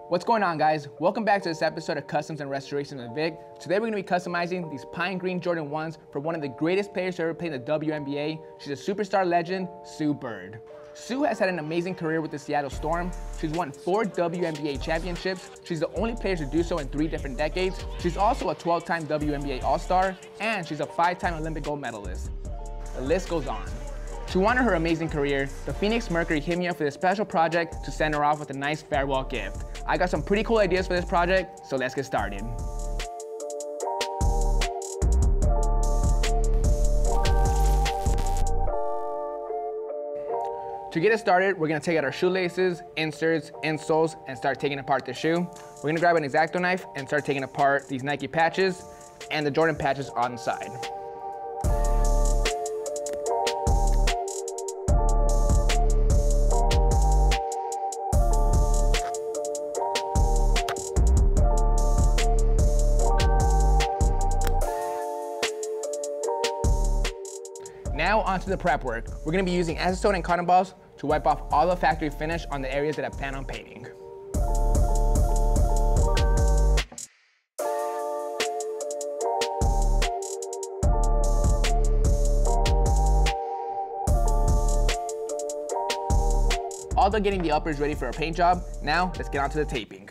What's going on, guys? Welcome back to this episode of Customs and Restoration with Vic. Today we're going to be customizing these pine green Jordan 1s for one of the greatest players to ever play in the WNBA. She's a superstar legend, Sue Bird. Sue has had an amazing career with the Seattle Storm. She's won 4 WNBA championships. She's the only player to do so in 3 different decades. She's also a 12-time WNBA All-Star, and she's a 5-time Olympic Gold Medalist. The list goes on. To honor her amazing career, the Phoenix Mercury hit me up for this special project to send her off with a nice farewell gift. I got some pretty cool ideas for this project, so let's get started. To get it started, we're gonna take out our shoelaces, inserts, insoles, and start taking apart the shoe. We're gonna grab an X-Acto knife and start taking apart these Nike patches and the Jordan patches on the side. Now onto the prep work. We're gonna be using acetone and cotton balls to wipe off all the factory finish on the areas that I plan on painting. All done getting the uppers ready for a paint job. Now let's get on to the taping.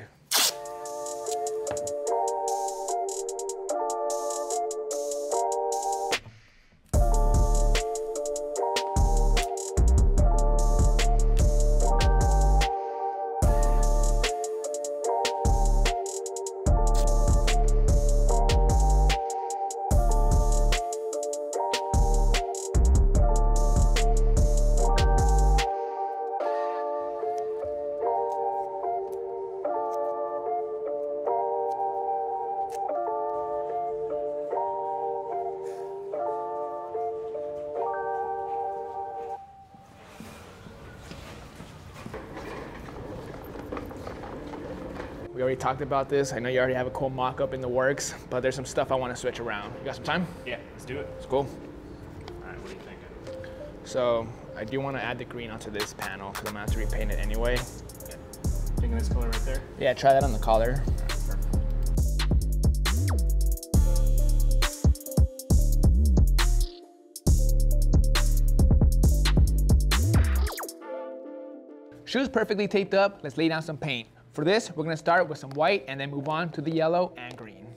We already talked about this. I know you already have a cool mock-up in the works, but there's some stuff I want to switch around. You got some time? Yeah, let's do it. It's cool. All right, what are you thinking? So I do want to add the green onto this panel because I'm going to have to repaint it anyway. Yeah. Thinking this color right there? Yeah, try that on the collar. Shoes perfectly taped up. Let's lay down some paint. For this, we're gonna start with some white and then move on to the yellow and green.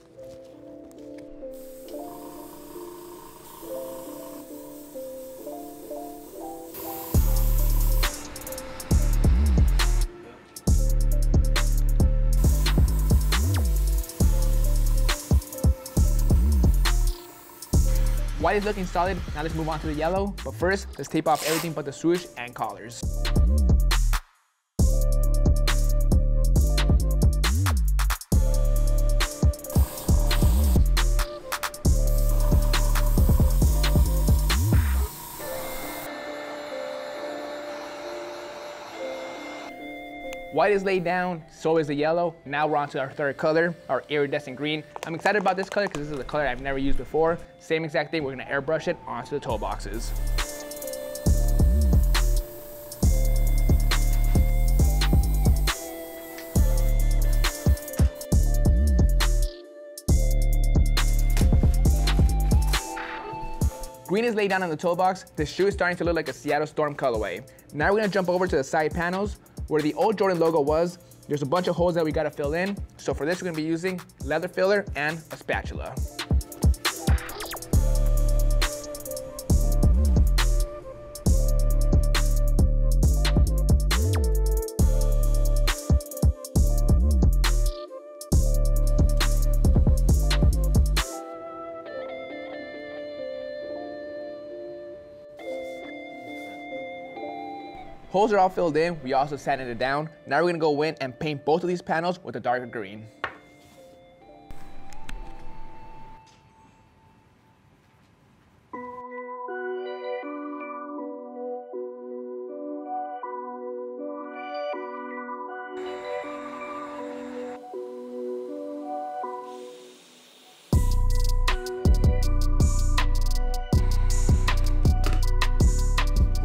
White is looking solid. Now let's move on to the yellow. But first, let's tape off everything but the swoosh and collars. White is laid down, so is the yellow. Now we're on to our third color, our iridescent green. I'm excited about this color because this is a color I've never used before. Same exact thing, we're gonna airbrush it onto the toe boxes. Green is laid down on the toe box. The shoe is starting to look like a Seattle Storm colorway. Now we're gonna jump over to the side panels. Where the old Jordan logo was, there's a bunch of holes that we gotta fill in. So for this, we're gonna be using leather filler and a spatula. Holes are all filled in, we also sanded it down. Now we're gonna go in and paint both of these panels with a darker green.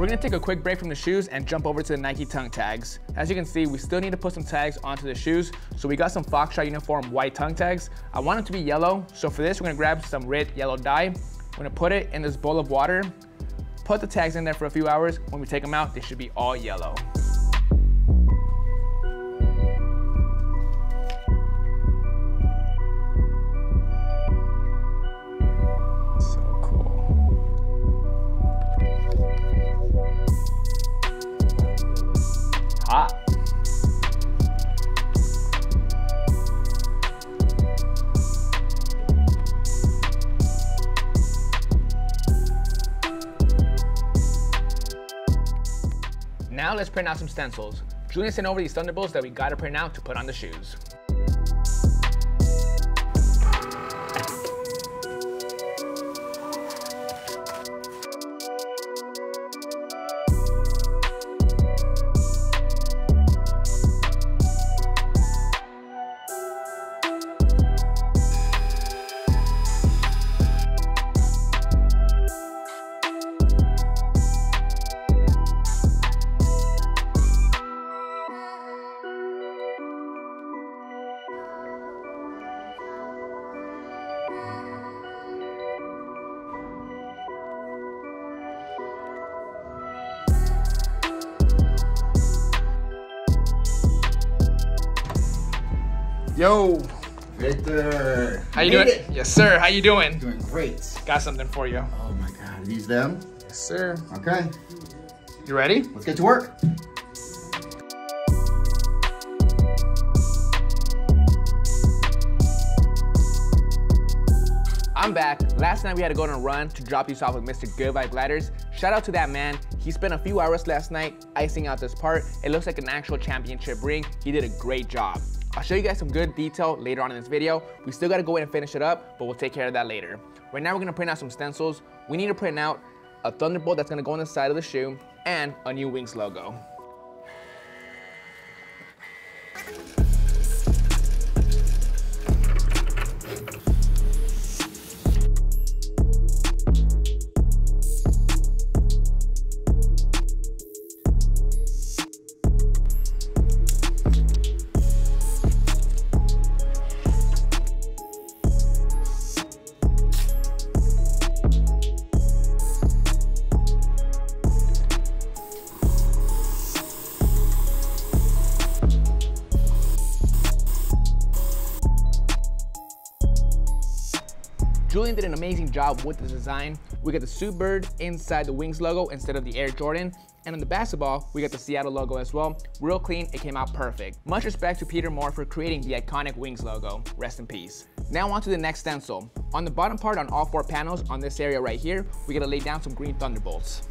We're gonna take a quick break from the shoes and jump over to the Nike tongue tags. As you can see, we still need to put some tags onto the shoes, so we got some Foxtrot uniform white tongue tags. I want them to be yellow, so for this, we're gonna grab some red yellow dye. We're gonna put it in this bowl of water, put the tags in there for a few hours. When we take them out, they should be all yellow. Hot. Now let's print out some stencils. Julian sent over these Thunderbolts that we gotta print out to put on the shoes. Yo, Victor. how you doing? Yes, sir. How you doing? Doing great. Got something for you. Oh my God, are these them? Yes, sir. Okay, You ready? let's get to work. I'm back. Last night we had to go on a run to drop these off with Mr. Good Vibe Ladders. Shout out to that man. He spent a few hours last night icing out this part. It looks like an actual championship ring. He did a great job. I'll show you guys some good detail later on in this video. We still gotta go in and finish it up, but we'll take care of that later. Right now we're gonna print out some stencils. We need to print out a Thunderbolt that's gonna go on the side of the shoe and a new Wings logo. Julian did an amazing job with the design. We got the Sue Bird inside the Wings logo instead of the Air Jordan. And on the basketball, we got the Seattle logo as well. Real clean, it came out perfect. Much respect to Peter Moore for creating the iconic Wings logo. Rest in peace. Now on to the next stencil. On the bottom part on all 4 panels, on this area right here, we gotta lay down some green Thunderbolts.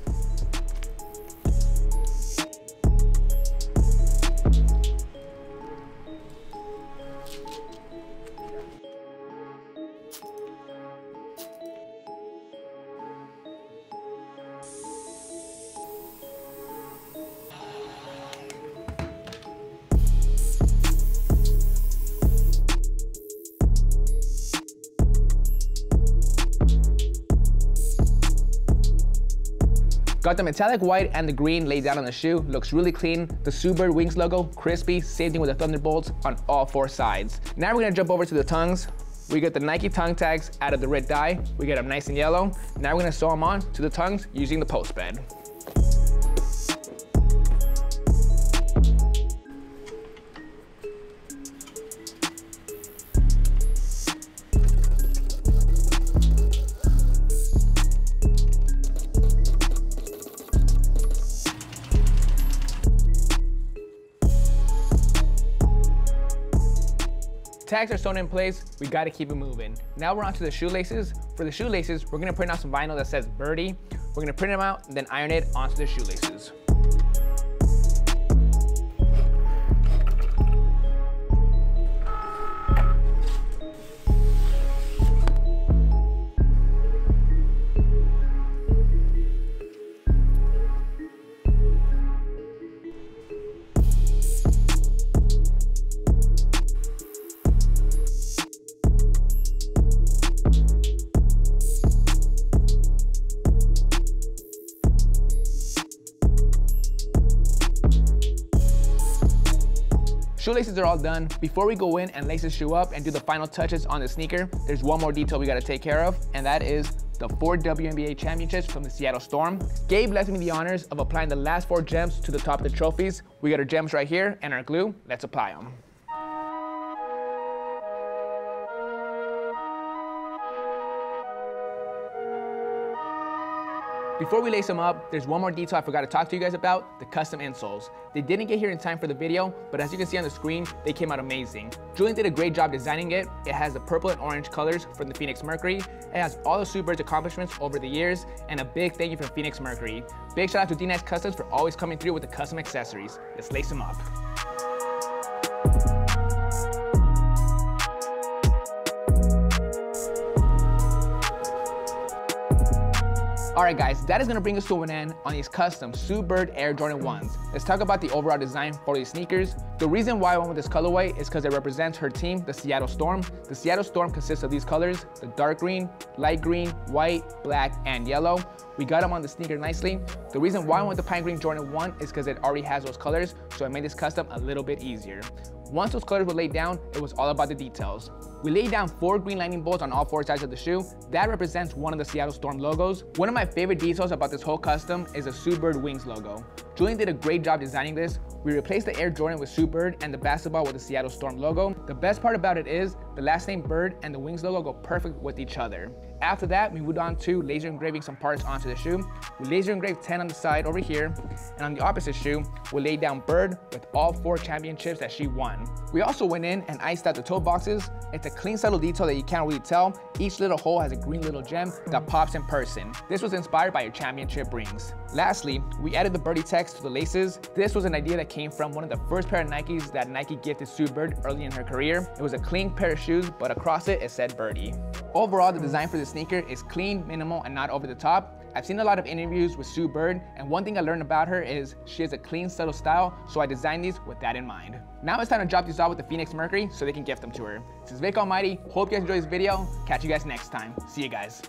Got the metallic white and the green laid down on the shoe. Looks really clean. The Sue Bird Wings logo, crispy. Same thing with the Thunderbolts on all 4 sides. Now we're gonna jump over to the tongues. We got the Nike tongue tags out of the red dye. We get them nice and yellow. Now we're gonna sew them on to the tongues using the post bed. Tags are sewn in place, we gotta keep it moving. Now we're on to the shoelaces. For the shoelaces, we're gonna print out some vinyl that says Birdie. We're gonna print them out and then iron it onto the shoelaces. shoelaces are all done. Before we go in and lace the shoe up and do the final touches on the sneaker, there's one more detail we gotta take care of, and that is the 4 WNBA championships from the Seattle Storm. Gabe left me the honors of applying the last 4 gems to the top of the trophies. We got our gems right here and our glue. Let's apply them. Before we lace them up, there's one more detail I forgot to talk to you guys about, the custom insoles. They didn't get here in time for the video, but as you can see on the screen, they came out amazing. Julian did a great job designing it. It has the purple and orange colors from the Phoenix Mercury. It has all of Sue Bird's accomplishments over the years, and a big thank you from Phoenix Mercury. Big shout out to D-Nice Customs for always coming through with the custom accessories. Let's lace them up. Alright guys, that is going to bring us to an end on these custom Sue Bird Air Jordan 1s. Let's talk about the overall design for these sneakers. The reason why I went with this colorway is because it represents her team, the Seattle Storm. The Seattle Storm consists of these colors, the dark green, light green, white, black, and yellow. We got them on the sneaker nicely. The reason why I went with the pine green Jordan 1 is because it already has those colors, so I made this custom a little bit easier. Once those colors were laid down, it was all about the details. We laid down 4 green lightning bolts on all 4 sides of the shoe. That represents one of the Seattle Storm logos. One of my favorite details about this whole custom is the Sue Bird wings logo. Julian did a great job designing this. We replaced the Air Jordan with Sue Bird and the basketball with the Seattle Storm logo. The best part about it is the last name Bird and the wings logo go perfect with each other. After that, we moved on to laser engraving some parts onto the shoe. We laser engraved 10 on the side over here, and on the opposite shoe, we laid down Bird with all 4 championships that she won. We also went in and iced out the toe boxes. It's a clean, subtle detail that you can't really tell. Each little hole has a green little gem that pops in person. This was inspired by her championship rings. Lastly, we added the birdie text to the laces. This was an idea that came from one of the first pair of Nikes that Nike gifted Sue Bird early in her career. It was a clean pair of shoes, but across it said birdie. Overall, the design for the sneaker is clean, minimal, and not over the top. I've seen a lot of interviews with Sue Bird, and one thing I learned about her is she has a clean, subtle style, so I designed these with that in mind. Now it's time to drop these off with the Phoenix Mercury so they can gift them to her. This is Vic Almighty. Hope you guys enjoyed this video. Catch you guys next time. See you guys.